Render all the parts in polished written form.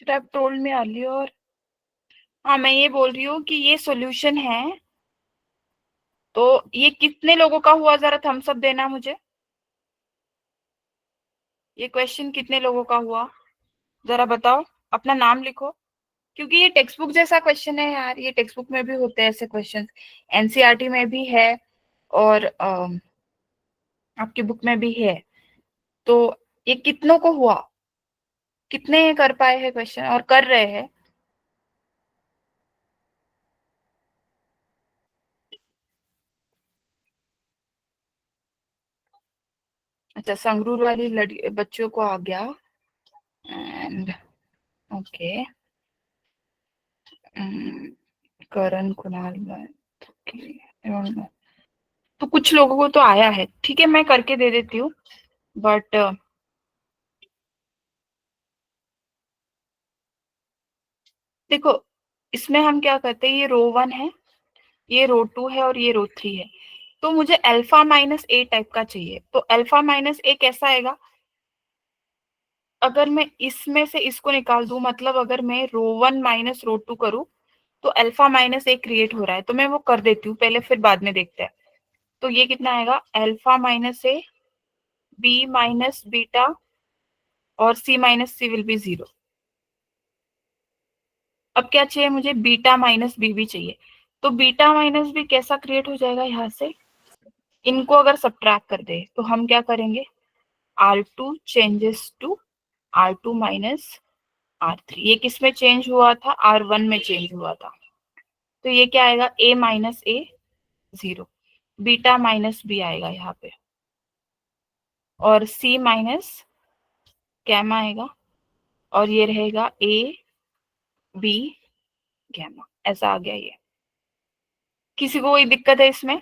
Should have told me earlier. हाँ, मैं ये बोल रही हूँ कि ये सॉल्यूशन है। तो ये कितने लोगों का हुआ, जरा थम्स अप देना मुझे। ये क्वेश्चन कितने लोगों का हुआ, जरा बताओ। अपना नाम लिखो, क्योंकि ये टेक्स्ट बुक जैसा क्वेश्चन है यार। ये टेक्स्ट बुक में भी होते हैं ऐसे क्वेश्चन, एनसीईआरटी में भी है और आपकी बुक में भी है। तो ये कितनों को हुआ, कितने कर पाए हैं क्वेश्चन और कर रहे हैं। अच्छा, संगरूर वाली लड़ी बच्चों को आ गया। एंड ओके, करण कुणाल तो कुछ लोगों को तो आया है। ठीक है, मैं करके दे देती हूँ। बट देखो, इसमें हम क्या करते हैं, ये रो 1 है, ये रो 2 है और ये रो 3 है। तो मुझे अल्फा माइनस ए टाइप का चाहिए। तो अल्फा माइनस ए कैसा आएगा, अगर मैं इसमें से इसको निकाल दूं, मतलब अगर मैं रो 1 माइनस रो 2 करूं, तो अल्फा माइनस ए क्रिएट हो रहा है। तो मैं वो कर देती हूँ पहले, फिर बाद में देखते हैं। तो ये कितना आएगा, अल्फा माइनस ए, बी माइनस बीटा और सी माइनस सी विल बी 0। अब क्या चाहिए मुझे, बीटा माइनस बी भी चाहिए। तो बीटा माइनस बी कैसा क्रिएट हो जाएगा, यहाँ से इनको अगर सब्ट्रैक्ट कर दे तो हम क्या करेंगे, R2 changes to R2 minus R3। ये किस में चेंज हुआ था, R1 में चेंज हुआ था। तो ये क्या आएगा, A minus A 0, beta minus B आएगा यहाँ पे, और C माइनस गैमा आएगा, और ये रहेगा A बी गैमा। ऐसा आ गया ये। किसी को कोई दिक्कत है इसमें।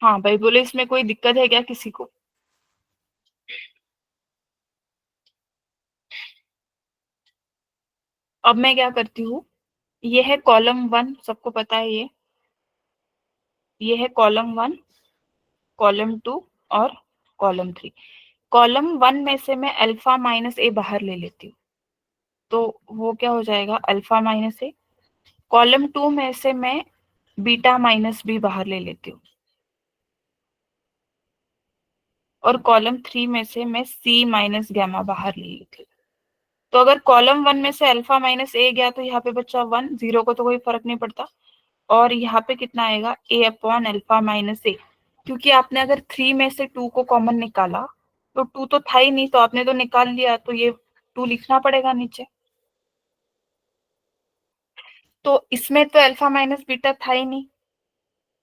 हाँ भाई बोले, इसमें कोई दिक्कत है क्या किसी को। अब मैं क्या करती हूँ, ये है कॉलम 1, सबको पता है ये है कॉलम 1, कॉलम 2 और कॉलम 3। कॉलम 1 में से मैं अल्फा माइनस ए बाहर ले लेती हूँ, तो वो क्या हो जाएगा, अल्फा माइनस ए। कॉलम 2 में से मैं बीटा माइनस बी बाहर ले लेती हूँ, और कॉलम 3 में से मैं सी माइनस गैमा बाहर ले लेती हूँ। तो अगर कॉलम 1 में से अल्फा माइनस ए गया तो यहाँ पे बचा 1, 0 को तो कोई फर्क नहीं पड़ता। और यहाँ पे कितना आएगा, ए अपॉन अल्फा माइनस ए। क्योंकि आपने अगर 3 में से 2 को कॉमन निकाला, तो 2 तो था ही नहीं, तो आपने तो निकाल लिया, तो ये 2 लिखना पड़ेगा नीचे। तो इसमें तो अल्फा माइनस बीटा था ही नहीं,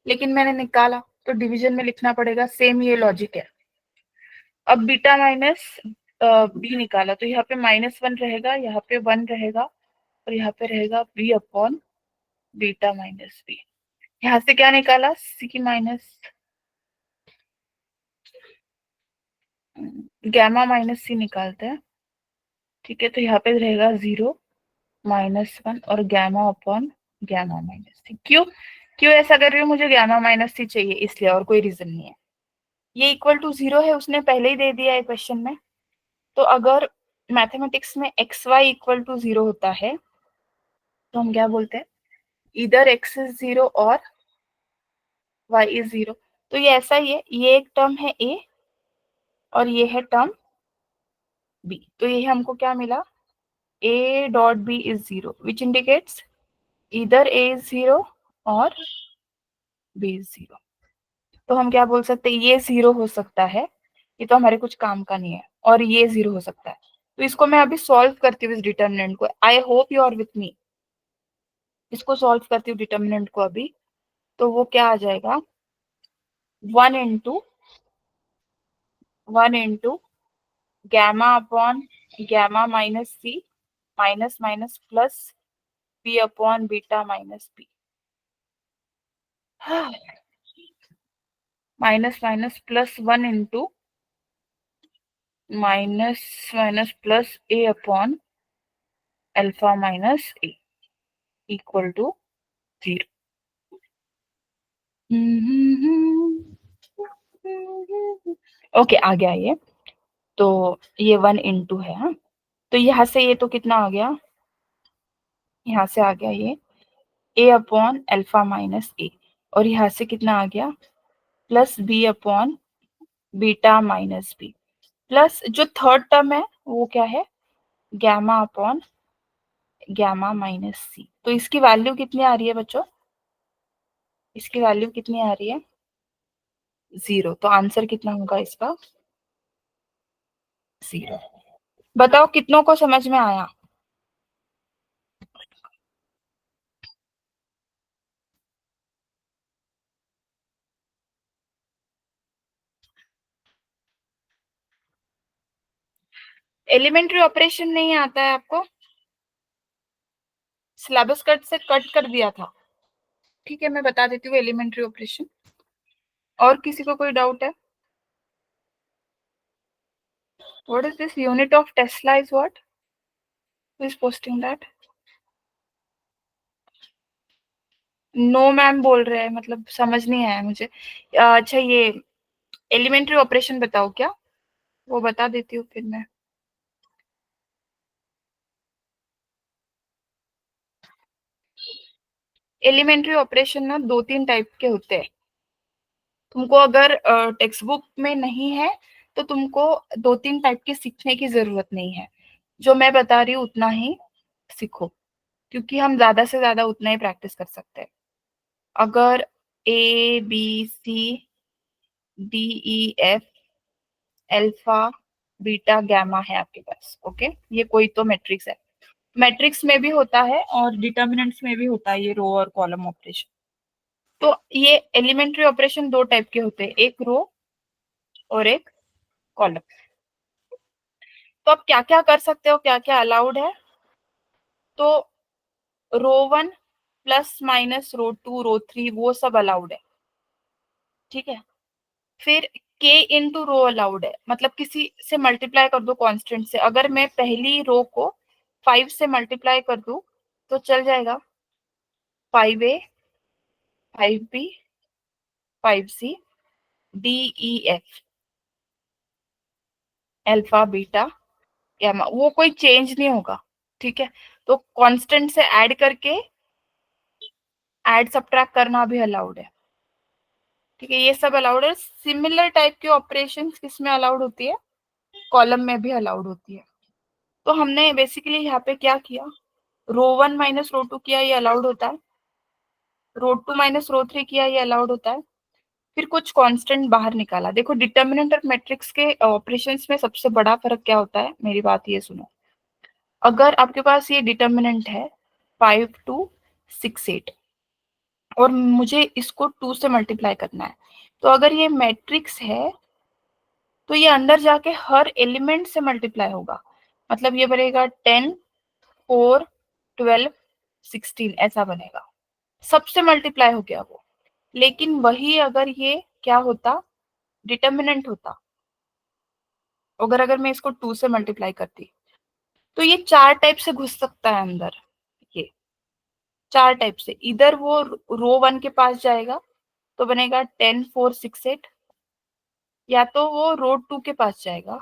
लेकिन मैंने निकाला, तो डिवीजन में लिखना पड़ेगा। सेम ये लॉजिक है। अब बीटा माइनस बी निकाला, तो यहाँ पे -1 रहेगा, यहाँ पे 1 रहेगा, और यहाँ पे रहेगा B upon beta minus B. यहाँ से क्या निकाला, C minus gamma minus C निकालते हैं। ठीक है, तो यहाँ पे रहेगा 0 -1 और गैमा अपॉन गैमा माइनस सी। क्यों क्यों ऐसा कर रही हूँ, मुझे गैमा माइनस सी चाहिए इसलिए, और कोई रीजन नहीं है। ये इक्वल टू 0 है, उसने पहले ही दे दिया है क्वेश्चन में। तो अगर मैथमेटिक्स में एक्स वाई इक्वल टू 0 होता है, तो हम क्या बोलते हैं, इधर एक्स इज 0 और वाई इज 0। तो ये ऐसा ही है, ये एक टर्म है ए और ये है टर्म बी। तो ये हमको क्या मिला, a dot b is 0, which indicates इधर a इज 0 और b इज 0। तो हम क्या बोल सकते हैं, ये 0 हो सकता है, ये तो हमारे कुछ काम का नहीं है, और ये 0 हो सकता है। तो इसको मैं अभी सॉल्व करती हूँ, इस डिटर्मिनेंट को। I hope you are with me. इसको सॉल्व करती हूँ डिटर्मिनेंट को अभी। तो वो क्या आ जाएगा, 1 into gamma upon gamma minus C minus minus plus B upon beta minus B, minus minus plus 1 into minus minus plus A upon alpha minus A equal to 0। Okay आ गया ये। तो ये 1 into है, हाँ। तो यहाँ से ये तो कितना आ गया, यहाँ से आ गया ये a/α - a, और यहाँ से कितना आ गया, प्लस b/β - b, प्लस जो थर्ड टर्म है वो क्या है, γ/γ - c। तो इसकी वैल्यू कितनी आ रही है बच्चों, इसकी वैल्यू कितनी आ रही है, 0। तो आंसर कितना होगा इसका, 0। बताओ कितनों को समझ में आया। एलिमेंट्री ऑपरेशन नहीं आता है आपको, सिलेबस कट से कट कर दिया था। ठीक है मैं बता देती हूँ एलिमेंट्री ऑपरेशन। और किसी को कोई डाउट है। What is this unit of tesla is what, who is posting that. No ma'am बोल रहे हैं, मतलब समझ नहीं आया मुझे। अच्छा ये एलिमेंट्री ऑपरेशन बताओ क्या, वो बता देती हूँ फिर मैं। एलिमेंट्री ऑपरेशन ना 2-3 टाइप के होते हैं। तुमको अगर टेक्स्ट बुक में नहीं है तो तुमको 2-3 टाइप के सीखने की जरूरत नहीं है। जो मैं बता रही हूँ उतना ही सीखो, क्योंकि हम ज्यादा से ज्यादा उतना ही प्रैक्टिस कर सकते हैं। अगर A B C D E F alpha beta gamma है आपके पास, ओके, ये कोई तो मैट्रिक्स है। मैट्रिक्स में भी होता है और डिटर्मिनेंट्स में भी होता है ये रो और कॉलम ऑपरेशन। तो ये एलिमेंट्री ऑपरेशन 2 टाइप के होते हैं, एक रो और एक कॉलम। तो आप क्या क्या कर सकते हो, क्या क्या अलाउड है। तो रो 1 प्लस माइनस रो 2 रो 3 वो सब अलाउड है, ठीक है। फिर k into रो अलाउड है, मतलब किसी से मल्टीप्लाई कर दो कांस्टेंट से। अगर मैं पहली रो को 5 से मल्टीप्लाई कर दूं तो चल जाएगा, 5a 5b 5c D E F alpha beta gamma, वो कोई चेंज नहीं होगा, ठीक है। तो कांस्टेंट से ऐड करके ऐड सब्ट्रैक्ट करना भी अलाउड है, ठीक है। ये सब अलाउड है। सिमिलर टाइप की ऑपरेशंस किसमें अलाउड होती है, कॉलम में भी अलाउड होती है। तो हमने बेसिकली यहाँ पे क्या किया, रो 1 माइनस रो 2 किया, ये अलाउड होता है। रो 2 माइनस रो 3 किया, ये अलाउड होता है। फिर कुछ कांस्टेंट बाहर निकाला। देखो डिटर्मिनेंट और मैट्रिक्स के ऑपरेशंस में सबसे बड़ा फर्क क्या होता है, मेरी बात ये सुनो। अगर आपके पास ये डिटर्मिनेंट है 5 2 6 8 और मुझे इसको 2 से मल्टीप्लाई करना है, तो अगर ये मैट्रिक्स है तो ये अंदर जाके हर एलिमेंट से मल्टीप्लाई होगा। मतलब ये बनेगा 10 4 12 16 ऐसा बनेगा, सबसे मल्टीप्लाई हो गया वो। लेकिन वही अगर ये क्या होता, डिटर्मिनेंट होता, अगर अगर मैं इसको 2 से मल्टीप्लाई करती तो ये 4 टाइप से घुस सकता है अंदर। ये 4 टाइप से, इधर वो रो 1 के पास जाएगा तो बनेगा 10 4 6 8, या तो वो रो 2 के पास जाएगा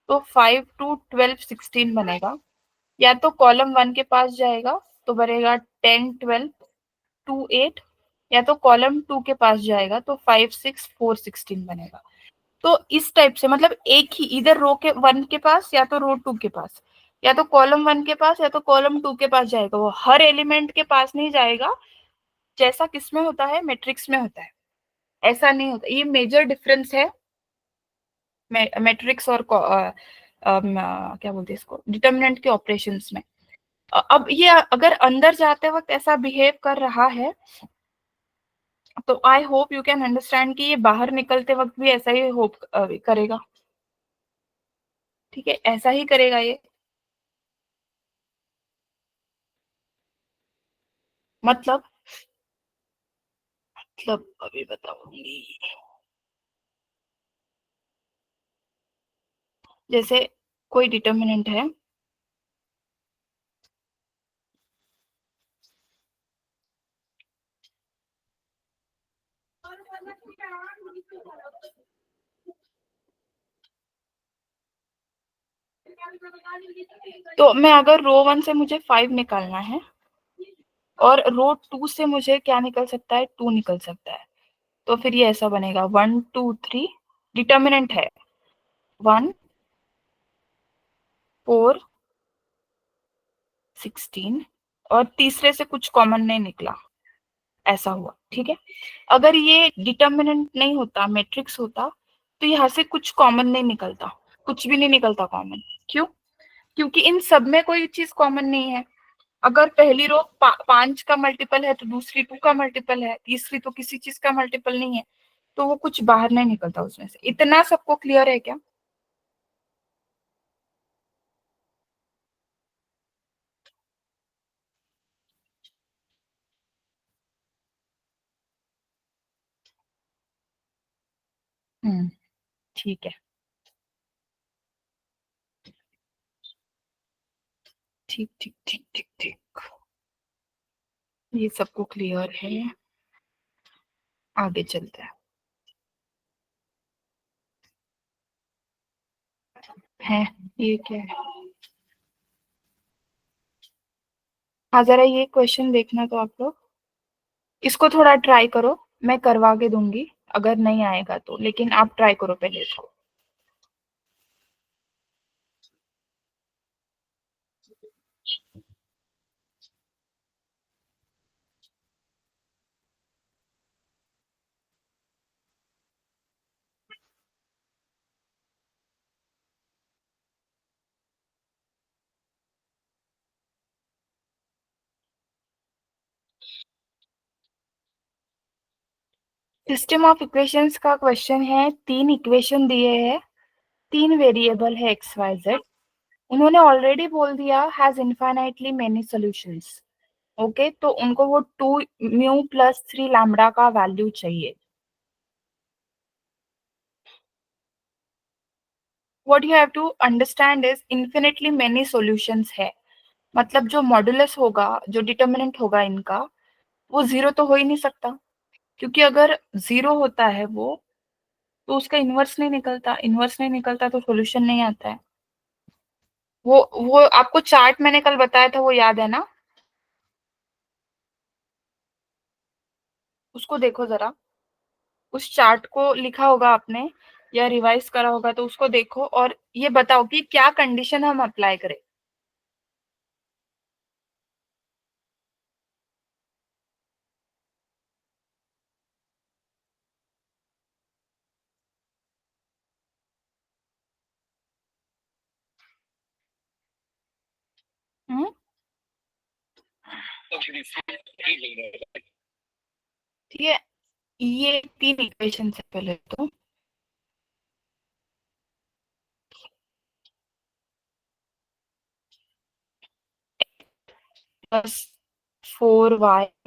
तो 5 2 12 16 बनेगा, या तो कॉलम 1 के पास जाएगा तो बनेगा 10 12 2 8, या तो कॉलम 2 के पास जाएगा तो 5 6 4 16 बनेगा। तो इस टाइप से, मतलब एक ही, इधर रो 1 के पास या तो रो 2 के पास, या तो कॉलम 1 के पास या तो कॉलम 2 के पास जाएगा, वो हर एलिमेंट के पास नहीं जाएगा। जैसा किसमें होता है, मैट्रिक्स में होता है, ऐसा नहीं होता। ये मेजर डिफरेंस है मैट्रिक्स और क्या बोलते हैं इसको, डिटर्मिनेंट के ऑपरेशंस में। अब ये अगर अंदर जाते वक्त ऐसा बिहेव कर रहा है तो आई होप यू कैन अंडरस्टैंड कि ये बाहर निकलते वक्त भी ऐसा ही होप करेगा, ठीक है, ऐसा ही करेगा ये। मतलब मतलब अभी बताऊंगी। जैसे कोई डिटर्मिनेंट है, तो मैं अगर रो वन से मुझे 5 निकालना है और रो टू से मुझे क्या निकल सकता है, 2 निकल सकता है, तो फिर ये ऐसा बनेगा 1 2 3, डिटर्मिनेंट है 1 4 16 और तीसरे से कुछ कॉमन नहीं निकला, ऐसा हुआ। ठीक है, अगर ये डिटर्मिनेंट नहीं होता, मैट्रिक्स होता, तो यहाँ से कुछ कॉमन नहीं निकलता, कुछ भी नहीं निकलता कॉमन। क्यों? क्योंकि इन सब में कोई चीज कॉमन नहीं है। अगर पहली रो 5 का मल्टीपल है तो दूसरी 2 का मल्टीपल है, तीसरी तो किसी चीज का मल्टीपल नहीं है, तो वो कुछ बाहर नहीं निकलता उसमें से। इतना सबको क्लियर है क्या? हम्म, ठीक है। ठीक ठीक ठीक ठीक ठीक, ये सबको क्लियर है, आगे चलते हैं। है, ये क्या है? हाँ, जरा ये क्वेश्चन देखना तो आप लोग, इसको थोड़ा ट्राई करो, मैं करवा के दूंगी अगर नहीं आएगा तो, लेकिन आप ट्राई करो पहले इसको। सिस्टम ऑफ इक्वेशंस का क्वेश्चन है, 3 इक्वेशन दिए हैं, 3 वेरिएबल है एक्स वाई जेड, उन्होंने ऑलरेडी बोल दिया has infinitely many solutions. Okay, तो उनको वो 2 μ + 3 लैम्बडा का वैल्यू चाहिए। What you have to understand is infinitely many solutions है, मतलब जो मॉडुलस होगा, जो डिटर्मिनेंट होगा इनका, वो जीरो तो हो ही नहीं सकता, क्योंकि अगर जीरो होता है वो, तो उसका इन्वर्स नहीं निकलता, इन्वर्स नहीं निकलता तो सॉल्यूशन नहीं आता है। वो आपको चार्ट मैंने कल बताया था, वो याद है ना? उसको देखो जरा, उस चार्ट को लिखा होगा आपने या रिवाइज करा होगा, तो उसको देखो और ये बताओ कि क्या कंडीशन हम अप्लाई करें। हम्म, ठीक है, ये 3 इक्वेशन है पहले तो। +4y -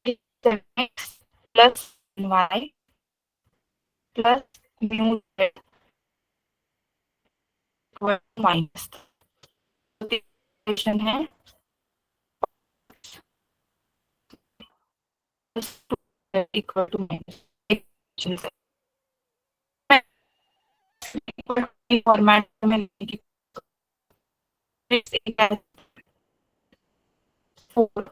x + y + μz - equation है इक्वल टू माइनस, फॉर्मेट में लिखी फोर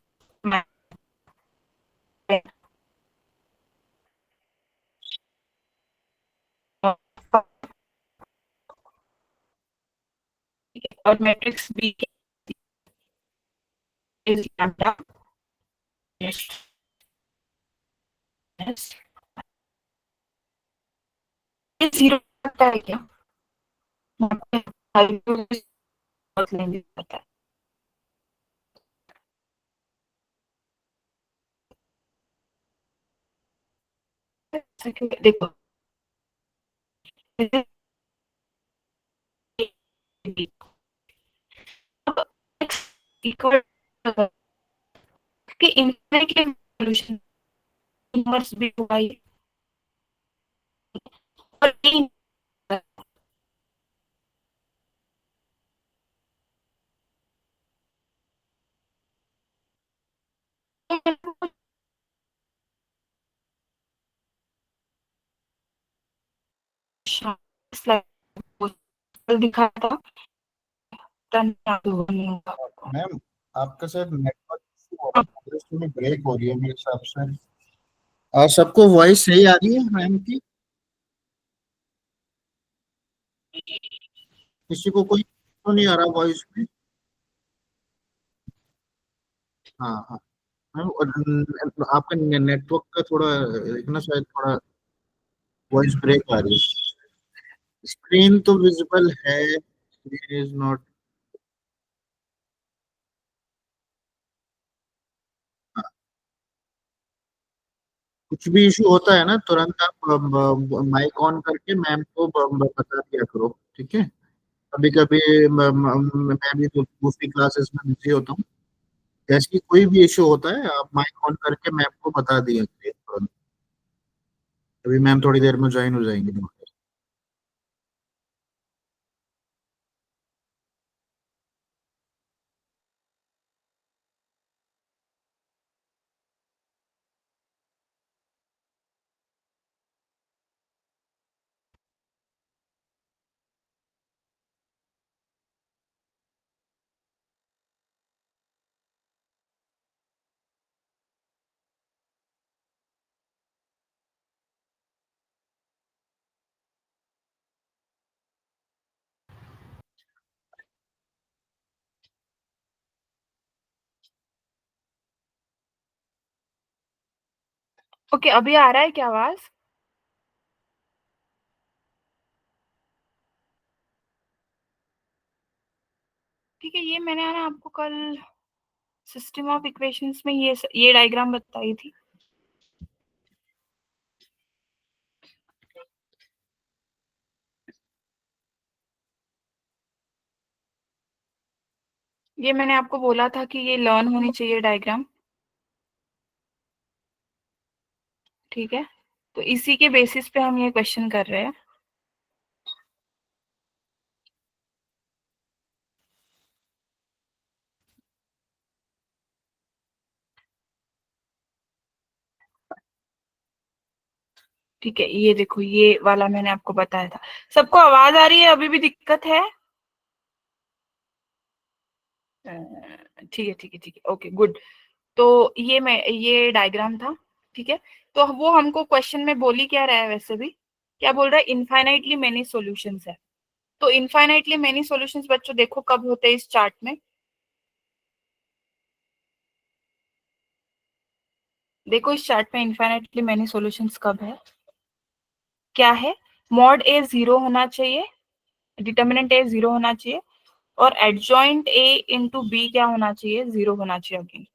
और मैट्रिक्स बी इज लैम्डा ये जीरो होता है क्या? लेंगे पता है, देखो इक्वल कि इनफिनिटी सॉल्यूशन इनवर्स भी हुआ ये, और तीन स्लाइड दिखा था, नहीं होगा आपको। मैम आपका शायद नेटवर्क इशू हो रहा है, वॉइस में ब्रेक हो रही है मेरे हिसाब से। और सबको वॉइस सही आ रही है मैम की? किसी को कोई तो नहीं आ रहा वॉइस में? हाँ हाँ मैम, आपका नेटवर्क का थोड़ा एक ना शायद थोड़ा वॉइस ब्रेक आ रही है। स्क्रीन तो विजिबल है, स्क्रीन इज नॉट। कुछ भी इशू होता है ना तुरंत आप माइक ऑन करके मैम को बता दिया करो, ठीक है? कभी कभी मैं भी तो दूसरी क्लासेस में बिजी होता हूँ। जैसे कि कोई भी इशू होता है आप माइक ऑन करके मैम को बता दिया करिए तुरंत। अभी मैम थोड़ी देर में ज्वाइन हो जाएंगे। ओके, अभी आ रहा है क्या आवाज? ठीक है, ये मैंने ना आपको कल सिस्टम ऑफ इक्वेशंस में ये डायग्राम बताई थी। ये मैंने आपको बोला था कि ये लर्न होनी चाहिए डायग्राम, ठीक है? तो इसी के बेसिस पे हम ये क्वेश्चन कर रहे हैं। ठीक है, ये देखो, ये वाला मैंने आपको बताया था। सबको आवाज आ रही है? अभी भी दिक्कत है? ठीक है ठीक है ठीक है, ओके गुड। तो ये डायग्राम था, ठीक है? तो वो हमको क्वेश्चन में बोली क्या रहा है वैसे भी, क्या बोल रहा है? इनफाइनाइटली मेनी सॉल्यूशंस है। तो इनफाइनाइटली मेनी सॉल्यूशंस बच्चों देखो कब होते हैं इस चार्ट में। देखो इस चार्ट में इनफाइनाइटली मेनी सॉल्यूशंस कब है? क्या है? मॉड ए जीरो होना चाहिए, डिटर्मिनेंट ए जीरो होना चाहिए, और एडजॉइंट ए इंटू बी क्या होना चाहिए? जीरो होना चाहिए अगेन।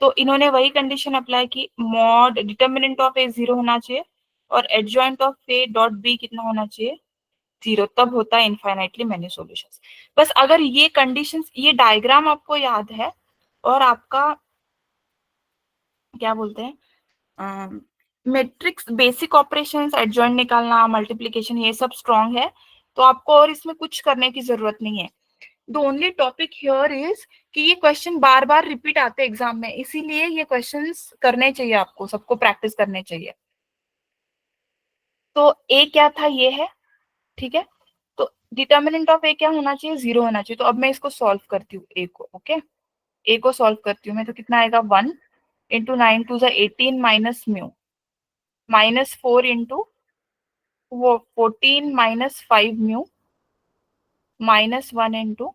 तो इन्होंने वही कंडीशन अप्लाई की, mod determinant of A zero होना चाहिए और adjoint of A dot B कितना होना चाहिए? जीरो। तब होता है इनफाइनाइटली मेनी सॉल्यूशंस। बस अगर ये कंडीशंस, ये डायग्राम आपको याद है और आपका क्या बोलते हैं, मैट्रिक्स बेसिक ऑपरेशंस, एडजॉइंट निकालना, मल्टीप्लिकेशन, ये सब स्ट्रांग है, तो आपको और इसमें कुछ करने की जरूरत नहीं है। The only topic here is कि ये क्वेश्चन बार बार रिपीट आते हैं एग्जाम में, इसीलिए ये क्वेश्चंस करने चाहिए, आपको सबको प्रैक्टिस करने चाहिए। तो ए क्या था? ये है, ठीक है? तो डिटर्मिनेंट ऑफ ए क्या होना चाहिए? जीरो होना चाहिए। तो अब मैं इसको सॉल्व करती हूँ ए को, ओके? ए को सॉल्व करती हूँ मैं, तो कितना आएगा? 1 × 9 × 18 माइनस म्यू, माइनस 4 इंटू वो 14 minus 5 mu, minus 1 into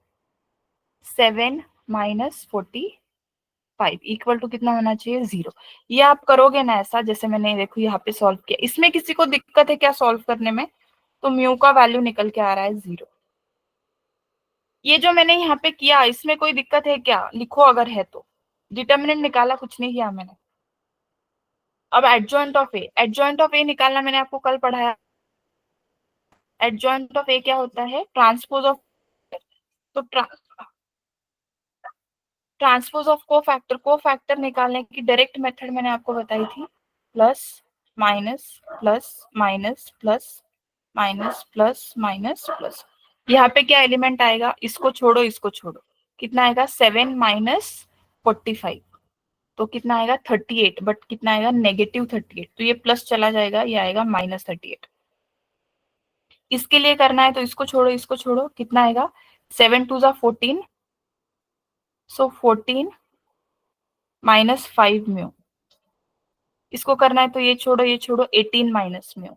7 minus 45 equal to कितना होना चाहिए? जीरो। ये आप करोगे ना ऐसा, जैसे मैंने देखो यहाँ पे सॉल्व किया, इसमें किसी को दिक्कत है क्या सॉल्व करने में? तो म्यू का वैल्यू निकल के आ रहा है जीरो। ये जो मैंने यहाँ पे किया, इसमें कोई दिक्कत है क्या? लिखो अगर है तो। डिटर्मिनेंट निकाला, कुछ नहीं किया मैंने। अब adjoint of A, adjoint of A निकालना मैंने आपको कल पढ़ाया। एडजॉइंट ऑफ ए क्या होता है? Transpose of. तो ट्रांसपोज ऑफ कोफैक्टर, कोफैक्टर निकालने की डायरेक्ट मेथड मैंने आपको बताई थी। Plus minus plus minus plus minus plus minus plus. यहाँ पे क्या एलिमेंट आएगा? इसको छोड़ो, इसको छोड़ो, कितना आएगा? 7 - 45। तो कितना आएगा? 38, बट कितना आएगा? -38। तो ये प्लस चला जाएगा, ये आएगा -38। इसके लिए करना है तो इसको छोड़ो, इसको छोड़ो, कितना आएगा 7 2 ज़ा 14, सो 14 माइनस 5 म्यू। इसको करना है तो ये छोड़ो, ये छोड़ो, 18 माइनस म्यू।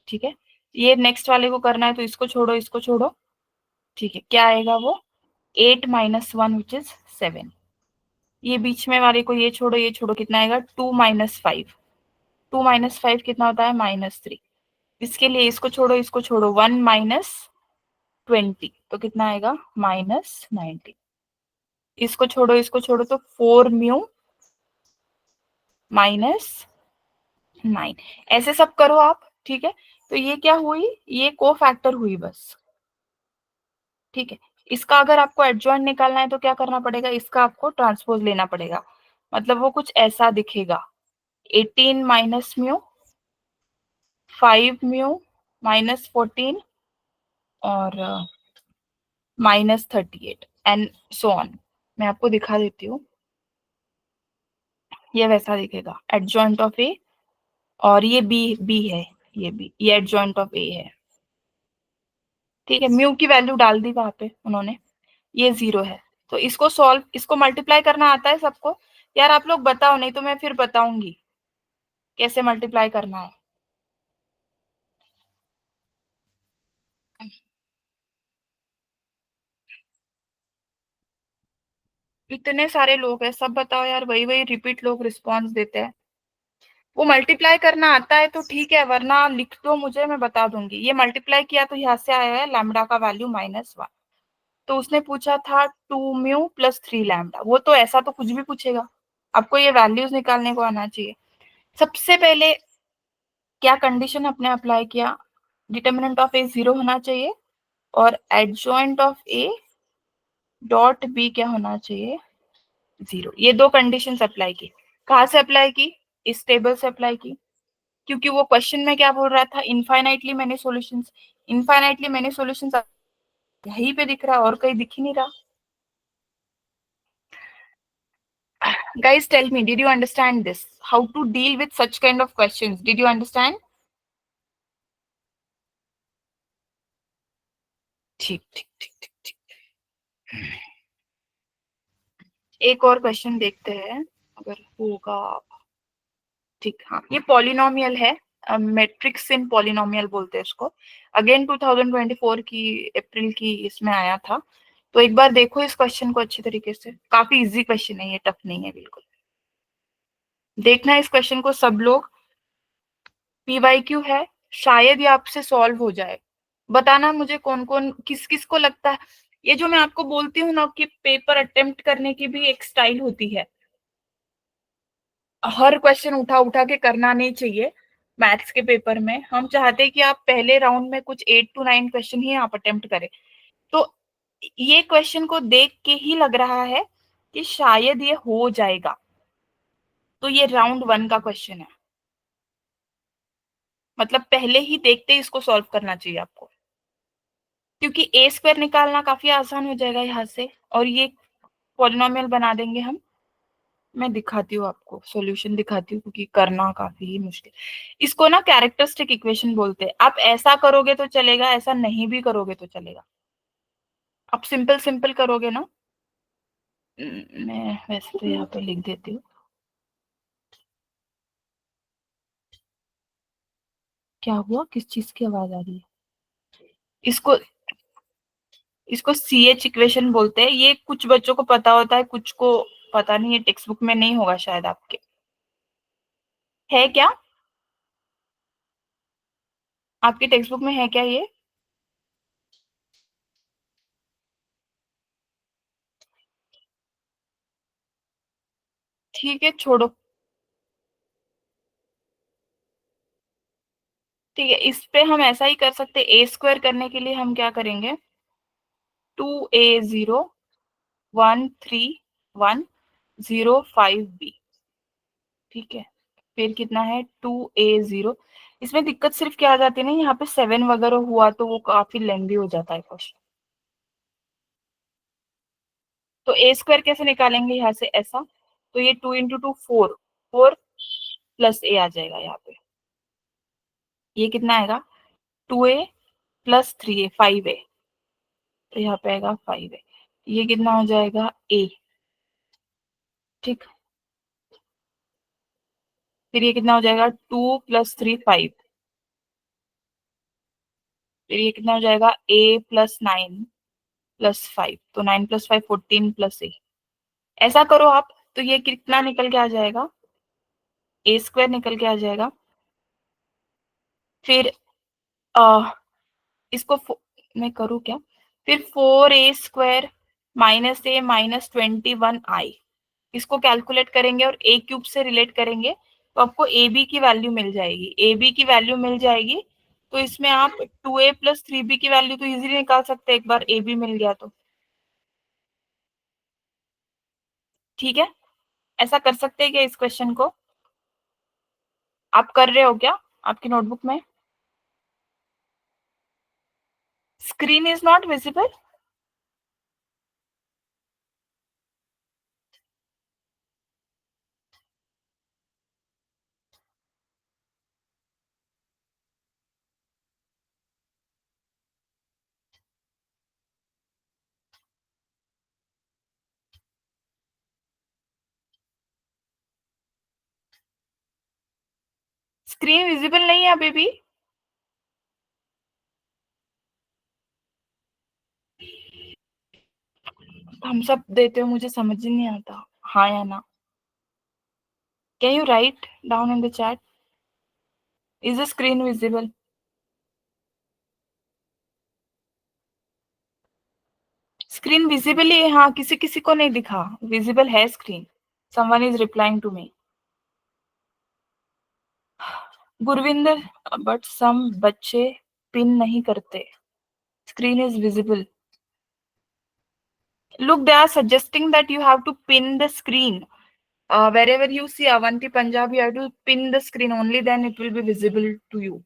ठीक है, ये नेक्स्ट वाले को करना है तो इसको छोड़ो, इसको छोड़ो। ठीक है, क्या आएगा वो 8 - 1 विच इज 7। ये बीच में वाले को ये छोड़ो, ये छोड़ो, कितना आएगा 2 - 5। 2 - 5 कितना होता है -3। इसके लिए इसको छोड़ो, इसको छोड़ो, 1 - 20 तो कितना आएगा -19। इसको छोड़ो, इसको छोड़ो, तो 4 म्यू -9। ऐसे सब करो आप। ठीक है, तो ये क्या हुई, ये को फैक्टर हुई बस। ठीक है, इसका अगर आपको एडजॉइंट निकालना है तो क्या करना पड़ेगा, इसका आपको ट्रांसपोज लेना पड़ेगा। मतलब वो कुछ ऐसा दिखेगा, 18 माइनस म्यू, 5 म्यू -14 और -38 एंड सो ऑन। मैं आपको दिखा देती हूँ, ये वैसा दिखेगा एडजॉइंट ऑफ ए। और ये बी, बी है, ये बी, ये एडजॉइंट ऑफ ए है। ठीक है, म्यू की वैल्यू डाल दी वहां पे उन्होंने, ये 0 है। तो इसको सॉल्व, इसको मल्टीप्लाई करना आता है सबको? यार आप लोग बताओ, नहीं तो मैं फिर बताऊंगी कैसे मल्टीप्लाई करना है। इतने सारे लोग हैं, सब बताओ यार, वही वही रिपीट लोग रिस्पॉन्स देते हैं। वो मल्टीप्लाई करना आता है तो ठीक है, वरना लिख दो मुझे, मैं बता दूंगी। ये मल्टीप्लाई किया तो यहाँ से आया है लैम्डा का वैल्यू -1। तो उसने पूछा था 2 म्यू प्लस 3 लैम्डा, वो तो ऐसा तो कुछ भी पूछेगा, आपको ये वैल्यूज निकालने को आना चाहिए। सबसे पहले क्या कंडीशन अपने अप्लाई किया, डिटर्मिनेंट ऑफ ए 0 होना चाहिए और adjoint of A dot B क्या होना चाहिए 0। ये दो कंडीशन अप्लाई की। कहाँ से अप्लाई की, इस टेबल से अप्लाई की, क्योंकि वो क्वेश्चन में क्या बोल रहा था, infinitely many solutions. Infinitely many solutions यहीं पे दिख रहा है और कहीं दिख ही नहीं रहा। Guys, tell me, did you understand this? How to deal with such kind of questions? Did you understand? ठीक ठीक ठीक ठीक ठीक। एक और क्वेश्चन देखते हैं अगर होगा। ठीक, हाँ, ये पॉलिनोमियल है, मैट्रिक्स इन पॉलिनोमियल बोलते हैं इसको। अगेन 2024 की अप्रैल की इसमें आया था। तो एक बार देखो इस क्वेश्चन को अच्छी तरीके से, काफी इजी क्वेश्चन है ये, टफ नहीं है बिल्कुल। देखना इस क्वेश्चन को सब लोग। पीवाईक्यू है, शायद ये आपसे सॉल्व हो जाए। बताना मुझे कौन कौन, किस किस को लगता है। ये जो मैं आपको बोलती हूँ ना कि पेपर अटेम्प्ट करने की भी एक स्टाइल होती है, हर क्वेश्चन उठा उठा के करना नहीं चाहिए। मैथ्स के पेपर में हम चाहते हैं कि आप पहले राउंड में कुछ 8 to 9 क्वेश्चन ही आप अटेम्प्ट करें। तो ये क्वेश्चन को देख के ही लग रहा है कि शायद ये हो जाएगा, तो ये राउंड 1 का क्वेश्चन है। मतलब पहले ही देखते ही इसको सॉल्व करना चाहिए आपको, क्योंकि ए स्क्वायर निकालना काफी आसान हो जाएगा यहाँ से, और ये पॉलिनोमियल बना देंगे हम। मैं दिखाती हूँ आपको, सॉल्यूशन दिखाती हूँ, क्योंकि करना काफी ही मुश्किल। इसको ना कैरेक्टरिस्टिक इक्वेशन बोलते हैं। आप ऐसा करोगे तो चलेगा, ऐसा नहीं भी करोगे तो चलेगा। आप सिंपल सिंपल करोगे ना, मैं वैसे तो यहाँ पे लिख देती हूँ। क्या हुआ, किस चीज की आवाज आ रही है? इसको इसको सी एच इक्वेशन बोलते हैं। ये कुछ बच्चों को पता होता है, कुछ को पता नहीं है। टेक्स्ट बुक में नहीं होगा शायद आपके, है क्या? आपके टेक्स्ट बुक में है क्या ये? ठीक है, छोड़ो। ठीक है, इस पे हम ऐसा ही कर सकते हैं। ए स्क्वायर करने के लिए हम क्या करेंगे, 2a0 1 3 1 0 5b। ठीक है, फिर कितना है 2a0। इसमें दिक्कत सिर्फ क्या आ जाती है ना, यहाँ पे 7 वगैरह हुआ तो वो काफी लेंदी हो जाता है क्वेश्चन। तो ए स्क्वायर कैसे निकालेंगे यहाँ से, ऐसा। तो ये 2 × 2 4 4 प्लस ए आ जाएगा यहाँ पे। ये कितना आएगा 2a प्लस 3a 5a, तो यहाँ पे आएगा 5a। ये कितना हो जाएगा a, ठीक। फिर ये कितना हो जाएगा 2 प्लस 3 5, फिर ये कितना हो जाएगा a प्लस 9 प्लस 5, तो 9 प्लस 5 14 प्लस a। ऐसा करो आप, तो ये कितना निकल के आ जाएगा, ए स्क्वायर निकल के आ जाएगा। फिर इसको मैं करूँ क्या, फिर 4a² माइनस ए माइनस 21i, इसको कैलकुलेट करेंगे और ए क्यूब से रिलेट करेंगे, तो आपको ए बी की वैल्यू मिल जाएगी। ए बी की वैल्यू मिल जाएगी, तो इसमें आप 2a प्लस 3b की वैल्यू तो इजीली निकाल सकते हैं, एक बार ए बी मिल गया तो। ठीक है, ऐसा कर सकते हैं क्या इस क्वेश्चन को? आप कर रहे हो क्या आपकी नोटबुक में? Screen is not visible? Screen visible नहीं है अभी भी? हम सब देते हो, मुझे समझ ही नहीं आता, हाँ या ना। Can you write down in the chat, is the screen visible? Screen visible ही है, हाँ, किसी किसी को नहीं दिखा, विजिबल है screen. Someone is replying to me. Gurvinder, but some बच्चे पिन नहीं करते, screen is visible. Look, they are suggesting that you have to pin the screen. Wherever you see Avanti Punjab, you have to pin the screen, only then it will be visible to you.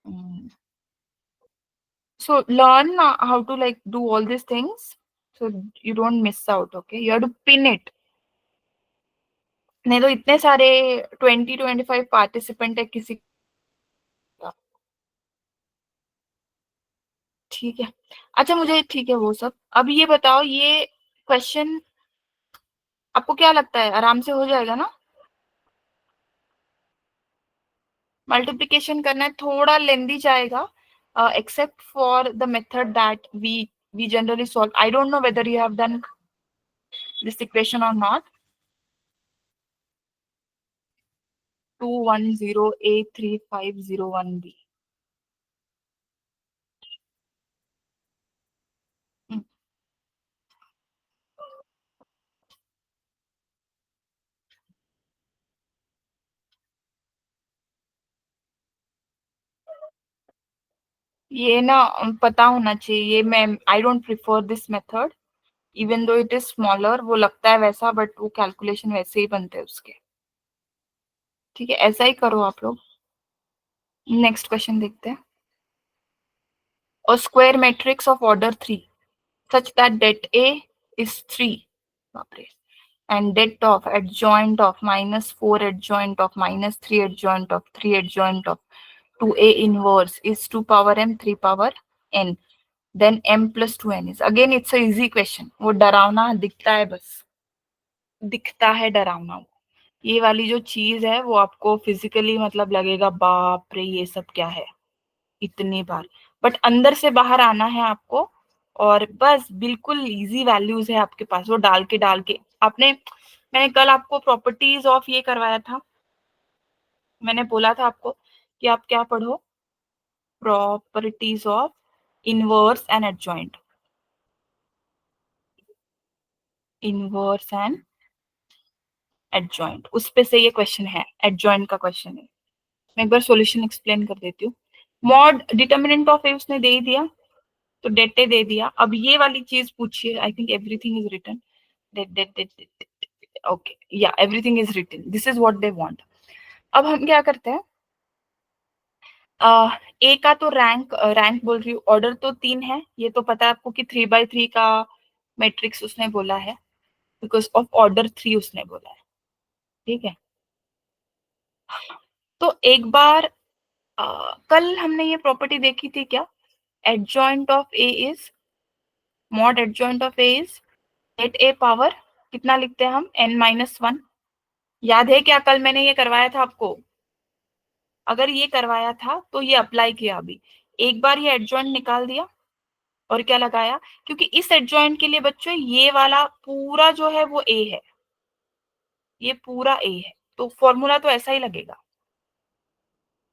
Mm. So learn how to like do all these things so you don't miss out. Okay, you have to pin it. नहीं तो इतने सारे 20-25 participant है किसी का। ठीक है, अच्छा मुझे ठीक है वो सब। अब ये बताओ, ये क्वेश्चन आपको क्या लगता है आराम से हो जाएगा ना? मल्टीप्लिकेशन करना है, थोड़ा लेंदी जाएगा, except for the method that we generally solve. I don't know whether you have done this equation or not. 210a3501b. ये ना पता होना चाहिए, ये मैं I don't prefer this method, even though it is smaller, वो लगता है वैसा बट वो कैलकुलेशन वैसे ही बनते हैं उसके। ठीक है, ऐसा ही करो आप लोग। नेक्स्ट क्वेश्चन देखते हैं। A square matrix of order 3 such that det A is 3, and det of adjoint of -4 adjoint of -3 adjoint of 3 adjoint of 2A inverse is 2 power m 3 power n, then m plus 2n is, again it's a easy question। वो डरावना दिखता है, बस दिखता है डरावना। ये वाली जो चीज है वो आपको फिजिकली मतलब लगेगा बाप रे ये सब क्या है इतनी बार, बट अंदर से बाहर आना है आपको। और बस बिल्कुल इजी वैल्यूज है आपके पास, वो डाल के आपने, मैंने कल आपको प्रॉपर्टीज ऑफ ये करवाया था, मैंने बोला था आपको कि आप क्या पढ़ो, properties of inverse and adjoint, inverse and adjoint, उस पे से ये क्वेश्चन है, एडजॉइंट का क्वेश्चन है। मैं एक बार सॉल्यूशन एक्सप्लेन कर देती हूँ। मॉड डिटर्मिनेंट ऑफ ए उसने दे ही दिया, तो डेटे दे दिया। अब ये वाली चीज पूछिए, I think everything is written, okay या everything is written, this is what they want. अब हम क्या करते हैं, ए का तो रैंक बोल रही हूँ, ऑर्डर तो 3 है, ये तो पता है आपको कि 3 by 3 का मैट्रिक्स उसने बोला है, बिकॉज ऑफ ऑर्डर 3 उसने बोला है। ठीक है, तो एक बार कल हमने ये प्रॉपर्टी देखी थी क्या, adjoint of A is, mod adjoint of A is let A power कितना लिखते हैं हम, n-1। याद है क्या, कल मैंने ये करवाया था आपको? अगर ये करवाया था तो ये अप्लाई किया अभी, एक बार ये एडजॉइंट निकाल दिया और क्या लगाया, क्योंकि इस एडजॉइंट के लिए बच्चों ये वाला पूरा जो है वो ए है, ये पूरा ए है, तो फॉर्मूला तो ऐसा ही लगेगा।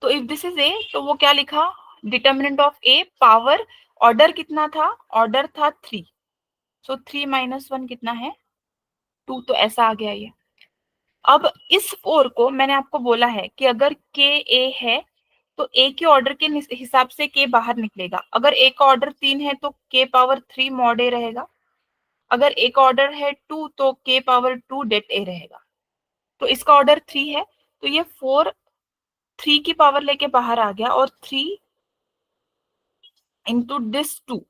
तो इफ दिस इज ए, तो वो क्या लिखा, determinant of A power, order कितना था, ऑर्डर था 3, सो 3 - 1 कितना है 2, तो ऐसा आ गया ये। अब इस 4 को मैंने आपको बोला है कि अगर के ए है तो ए के ऑर्डर के हिसाब से के बाहर निकलेगा। अगर ए का ऑर्डर 3 है तो के पावर 3 मॉड ए रहेगा, अगर ए का ऑर्डर है 2 तो के पावर 2 डेट ए रहेगा। तो इसका ऑर्डर 3 है, तो ये 4 3 की पावर लेके बाहर आ गया, और 3 इंटू दिस 2,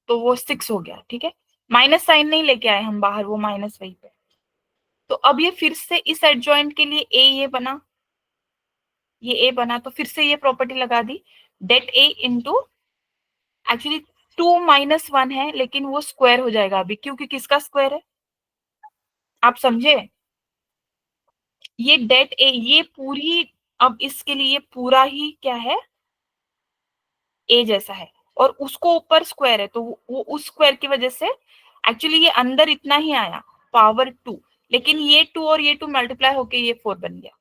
तो वो 6 हो गया। ठीक है, माइनस साइन नहीं लेके आए हम बाहर, वो माइनस वहीं पे। तो अब ये फिर से इस एडजॉइंट के लिए ए ये बना, ये ए बना, तो फिर से ये प्रॉपर्टी लगा दी, डेट ए इंटू, एक्चुअली 2 - 1 है लेकिन वो स्क्वायर हो जाएगा अभी, क्योंकि किसका स्क्वायर है, आप समझे, ये डेट ए ये पूरी, अब इसके लिए पूरा ही क्या है, ए जैसा है, और उसको ऊपर स्क्वायर है, तो वो उस स्क्वायर की वजह से एक्चुअली ये अंदर इतना ही आया पावर 2, लेकिन ये 2 और ये 2 मल्टीप्लाई होके ये 4 बन गया।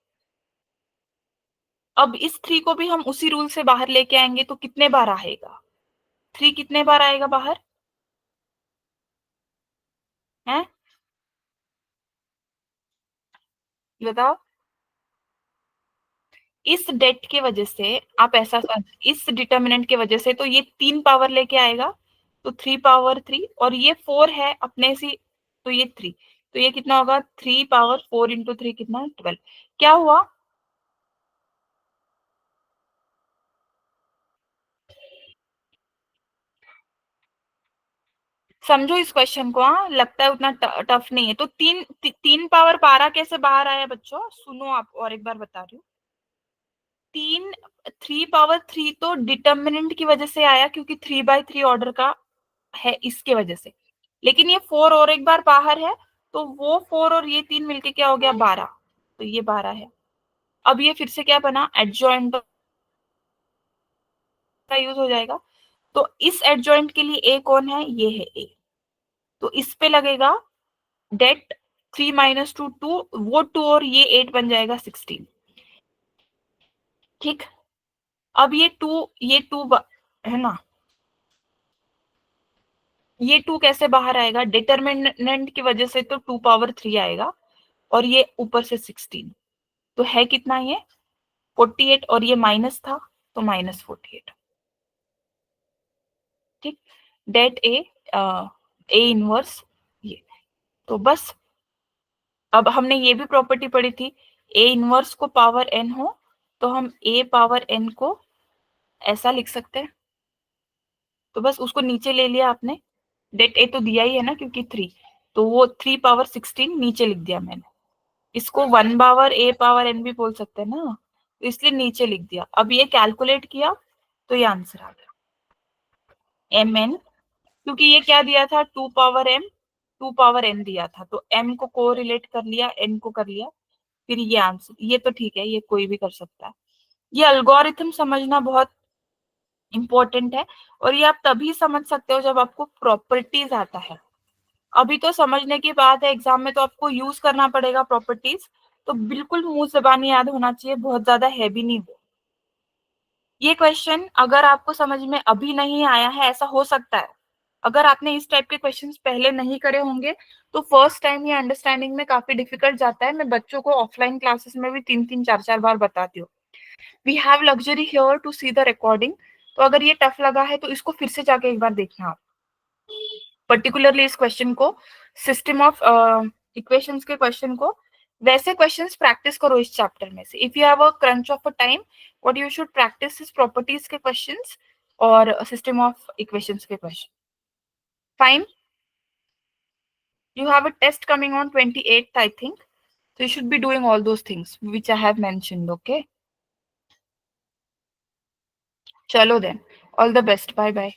अब इस 3 को भी हम उसी रूल से बाहर लेके आएंगे, तो कितने बार आएगा, 3 कितने बार आएगा बाहर है, बताओ। इस डेट के वजह से आप ऐसा, इस डिटर्मिनेंट के वजह से तो ये 3 पावर लेके आएगा, तो 3 पावर 3, और ये 4 है अपने से, तो ये 3, तो ये कितना होगा, 3 पावर 4 इंटू 3 कितना, 12। क्या हुआ, समझो इस क्वेश्चन को, हाँ लगता है उतना टफ नहीं है। तो 3 पावर 12 कैसे बाहर आया बच्चों, सुनो आप, और एक बार बता रही हूँ। 3 3 पावर 3 तो डिटर्मिनेंट की वजह से आया, क्योंकि 3/3 ऑर्डर का है इसके वजह से, लेकिन ये 4 और एक बार बाहर है, तो वो 4 और ये 3 मिलके क्या हो गया 12, तो ये 12 है। अब ये फिर से क्या बना, एडजॉइंट का यूज हो जाएगा, तो इस एडजॉइंट के लिए ए कौन है, ये है ए, तो इस पे लगेगा डेट 3 - 2 2, वो 2 और ये 8 बन जाएगा 16। ठीक, अब ये टू है ना, ये 2 कैसे बाहर आएगा, डिटरमिनेंट की वजह से तो 2 पावर 3 आएगा, और ये ऊपर से 16, तो है कितना ये 48, और ये माइनस था तो -48। ठीक, डेट ए, ए इनवर्स ये, तो बस अब हमने ये भी प्रॉपर्टी पढ़ी थी, ए इनवर्स को पावर एन हो तो हम ए पावर एन को ऐसा लिख सकते हैं, तो बस उसको नीचे ले लिया आपने, डेट ए तो दिया ही है ना क्योंकि 3, तो वो 3 पावर 16 नीचे लिख दिया मैंने, इसको 1 पावर ए पावर एन भी बोल सकते हैं ना, तो इसलिए नीचे लिख दिया। अब ये कैलकुलेट किया तो ये आंसर आ गया एम एन, क्योंकि ये क्या दिया था 2 पावर एम 2 पावर एन दिया था, तो एम को कोरिलेट कर लिया, एन को कर लिया, फिर ये आंसर, ये तो ठीक है, ये कोई भी कर सकता है। ये अल्गोरिथम समझना बहुत इंपॉर्टेंट है, और ये आप तभी समझ सकते हो जब आपको प्रॉपर्टीज आता है। अभी तो समझने की बात है, एग्जाम में तो आपको यूज करना पड़ेगा प्रॉपर्टीज, तो बिल्कुल मुंह जबानी याद होना चाहिए, बहुत ज्यादा हैवी नहीं हो। ये क्वेश्चन अगर आपको समझ में अभी नहीं आया है, ऐसा हो सकता है, अगर आपने इस टाइप के क्वेश्चंस पहले नहीं करे होंगे तो फर्स्ट टाइम ये अंडरस्टैंडिंग में काफी डिफिकल्ट जाता है। मैं बच्चों को ऑफलाइन क्लासेस में भी 3-3 4-4 बार बताती हूँ। We have luxury here to see the recording, तो अगर ये टफ लगा है तो इसको फिर से जाके एक बार देखना आप, पर्टिकुलरली इस क्वेश्चन को, सिस्टम ऑफ इक्वेशंस के क्वेश्चन को। वैसे क्वेश्चंस प्रैक्टिस करो इस चैप्टर में से, if you have a crunch of a time, what you should practice is properties के क्वेश्चंस और सिस्टम ऑफ इक्वेशंस के question. Fine, you have a test coming on 28th I think, So you should be doing all those things which I have mentioned, okay? Chalo then. All the best. Bye bye.